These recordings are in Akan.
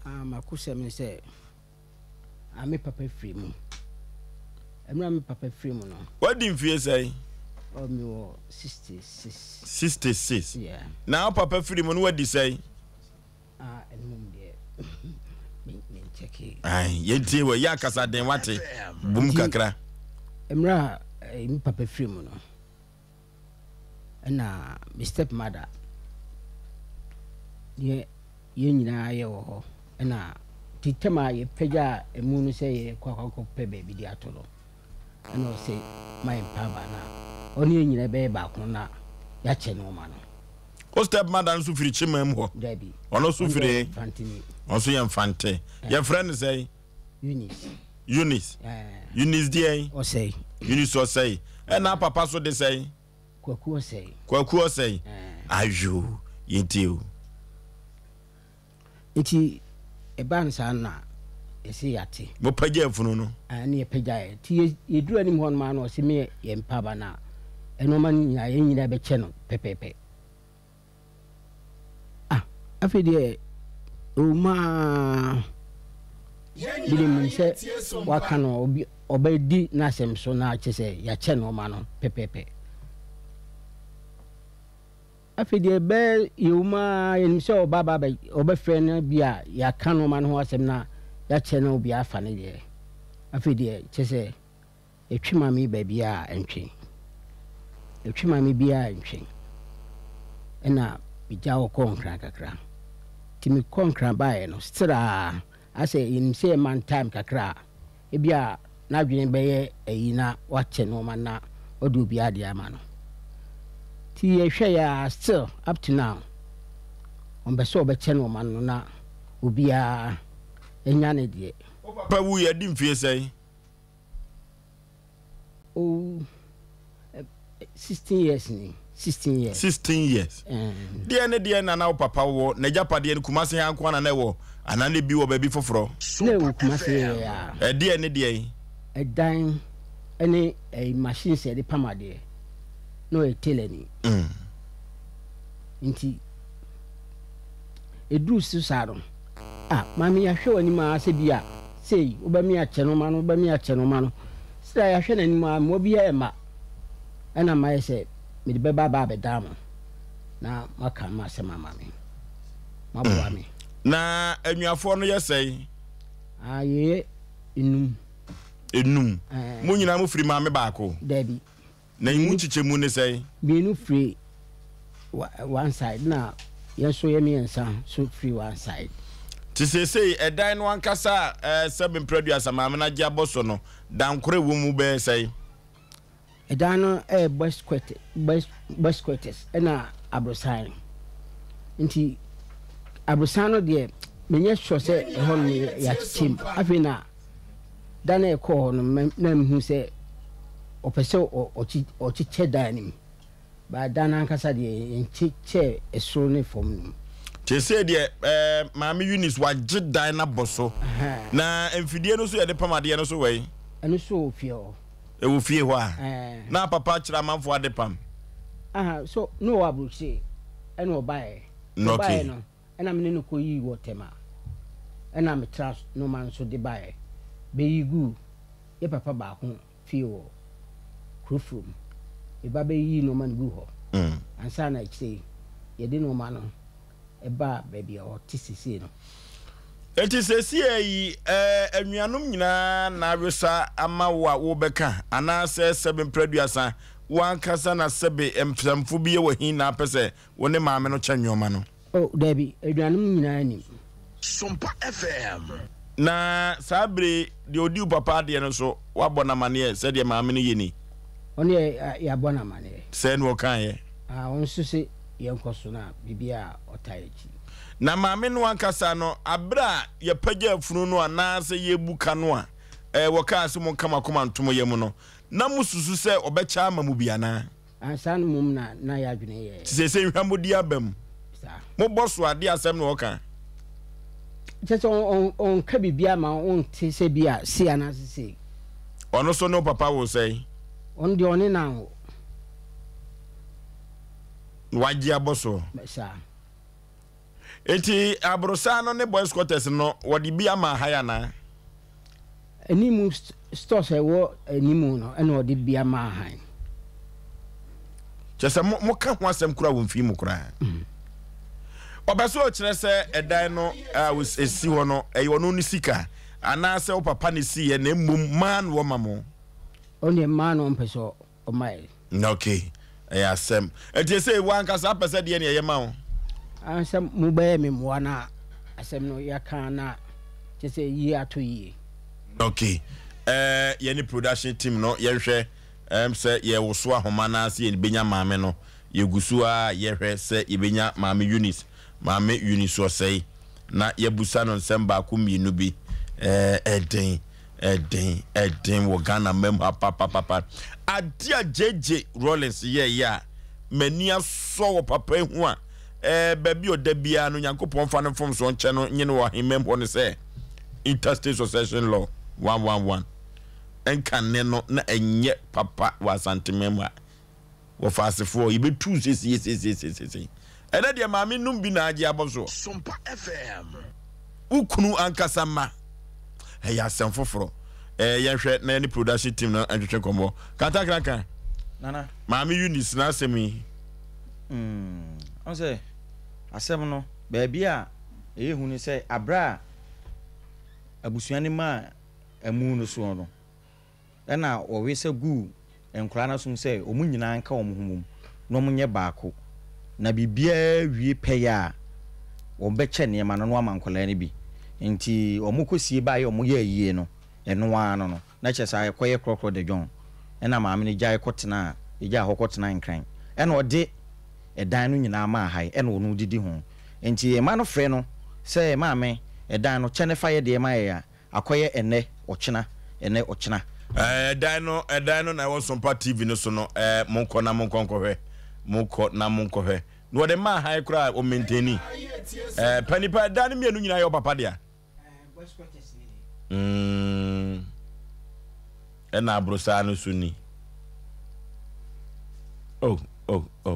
makusa me say ame papa free mu emra me papa free mu no what din fie say oh me wo 66 66 yeah now papa free mu no what di say enum de me check it ai yenti we ya kasa den wate bum kakra emra me papa free mu no na my stepmother ye nyina ye wo ho na titema ye pega emu no se ye kwakwa pe baby di atolo na o se my papa na oni nyina be ba ko na ya che no ma no o stepmother nso firi chimam ho dabi ono so firi fantini onso ye mfante your friend say Eunice Eunice dey o say Eunice o say na papa so dey say kwaku o say ayo yenti o iti eban sa na ese yate mo pagya funu no ani e pagya ti yeduru anim hon ma no se me ye mpaba na eno man nya ye nyina be che no pepepe afide o ma bile mun se waka no obedi na asem so na che se ya che no ma no pepepe afide be yuma yense obaba be obefre na bia ya kanu man ho asem na ya che na obi afa ne de afide che se etwima mi ba bia entwe etwima mi bia entwe ena bija wo konkra kakra timi konkra bae no stra ase yense man time kakra e bia na dwene be ye eyina wa che no man na odu bia de ama no ti ya still up to now on be so be channel man no na obia enya ne de papa wu ya di mfie sei oh 16 years ni 16 years de na papa wo na japade ne kumase hanko na wo anane bi wo ba bi foforo ne wo kumase ya de dan ene machine se de pamade no eteleni nti edru susaro mami ya hwe wani ma se bia sei oba mi a che no ma no sira ya hwe nani ma mo bia ema ana ma yese me de beba be dama na maka ma se mama mi mabwa mi na anuafo no yesei ye enum mo nyina mo firi ma me baako dabi na imu chichemu ne sei bienu free one side na yeso ye miensa so free one side ti say edan no ankasa seven produce amama na gya boso no dankore wo mu be sei edan no best quarters na abrosan nti abrosan no de menye sure say e ho no ya chim afina dana e ko no na mhu say opese ochi che danim ba dana ankasa de enchi che esoro ne fom no te say de maami Eunice wagye dan na boso na emfidie no so ye de pamade no so wei eno so ofie o e wo fie ho a na papa kira manfo ade pam so no wabruche eno bae no okay no ena me no ko yi wotema ena me trust no man so de bae be yigu ye papa ba ho fie o krofum e ba be yi no man gu ho ansa na say ye de no man no e ba baby o tisisi no eti sesi yi anuanom nyina na awesa ama wo beka ana se seven producer wan kasa na sebe empsamfo bi ye wahin na pese woni maame no kyanwoma no oh dabi anuanom nyina ni SOMPA FM na sabre de odi papa de no so wabona mane se de maame no yeni oni ya bona mane se no kan ye on so se yenkoso na bibia otayechi na maame no ankasa no abra ye pagya funu no ana se ye buka no a woka se mo kama koma ntomo ye mu no na mususu se obecha amamu biana ansan mum na ya dwene ye se hwamodi abam mo boso ade asem no woka just on ka bibia ma on te se bia si ana se ono so no papa wo say on de oni na wo wagye aboso sa enti abrosa no ne boys quarters no wodi bi ama haya na animu stores ewo animu no ene odi bi ama han chese mo ka ho asem kura wo mfi mu kura obeso o kire se edan no esi ho no eyo no ni sika ana se o papa ne si ye na mmom man wo mamo only man on peso o mai okay asem enti se wan kasa pese de ne ye ma wo ansem mu be me mo na asem no yaka na chese yi ato yi okay ye ni production team no ye hwe say ye woso ahoma na se ye benya maame no ye gusu a ye hwe se ye benya maame Eunice o say na ye busa no nsem ba ko mienu bi eden wo Ghana mem papa adia JJ Rollins ye ya mani aso wo papa hu a baby o da bia no Yankopon fa no fom so nche no nye no himem ho ne say interstate succession law 111 enkan no na enye papa wa santimema wo fasefo yibe tu sesi ene de maami num bi na age aboso SOMPA FM ukunu ankasa ma ya asem foforo ye hwe na any production team na antwetwe kombo kanta krankan nana maami Eunice na asemi on say asem no baabi a ehu ni say abra abusuani ma amu no so no na wo wese gu enkura na so say omu nyina nka omhumum no munye baako na bibia wie peya wo beche ne ma no amankola ne bi nti omukosie ba ye omu ye yie no eno ano no na kyesa akoye krokro de djon na maame ne gyae kotena eja hokotena nkran ena ode edan no nyina ma hai ena onu didi ho nti ma no frɛ no sɛ maame edan no kyene fa ye de ma ye akoye ene ochena edan no na wo SOMPA TV no so no monko na monkohwe no de ma hai kra o maintain panipa edan mienu nyina yo papa dia ena abrosa no suni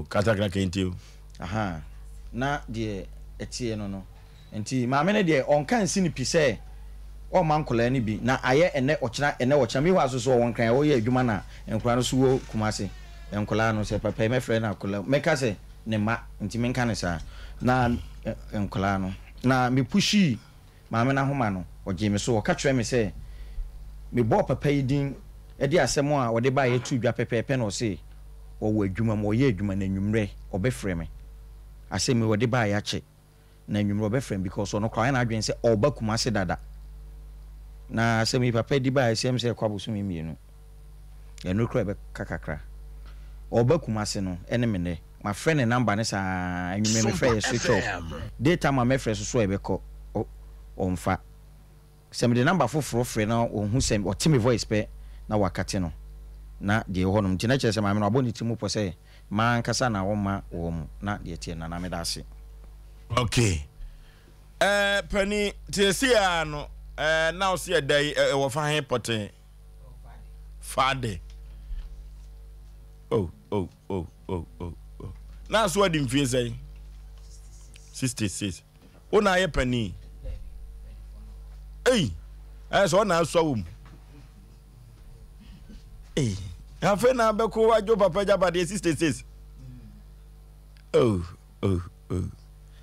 katakra kenti aha na de etie no nti maame ne de onka nsi ni pise o mankola ni bi na aye ene ochina mi hwa so won kan o ye adwuma na enkura no so wo kumase enkola no se papa me frɛ na kola meka se ne ma nti menka ne sa na enkola no na me pushi maame na homa no oje me so o ka kyerɛ me se me bo papa yi din e di asɛm a wo de ba ye tu dwa pepepe no se o wo adwuma mo ye adwuma na nwumre obɛfrɛ me asɛm wo de ba ya kye na nwumre obɛfrɛ because ono kwa na adwen se oba kumase dada na asɛm papa di ba asɛm se kwaboso me mienu eno kra be kakakra oba kumase no ene me ne my friend number ne sa nwumre me frɛ switch off data ma me frɛ so ebekɔ onfa sɛm de number foforo frɛ na ohun sɛm otime voice pe na wakate no na de honom ntina kyerɛ sɛ maame no abɔ ne timu pɔ sɛ ma nkasa na wo ma wo mu na de tie na me da ase okay pani tiesia no now see a day wo fa hen poten fade oh na so adi mfie say 66 ona ye pani so na so wum afa na be ko wajo papa jaba de 66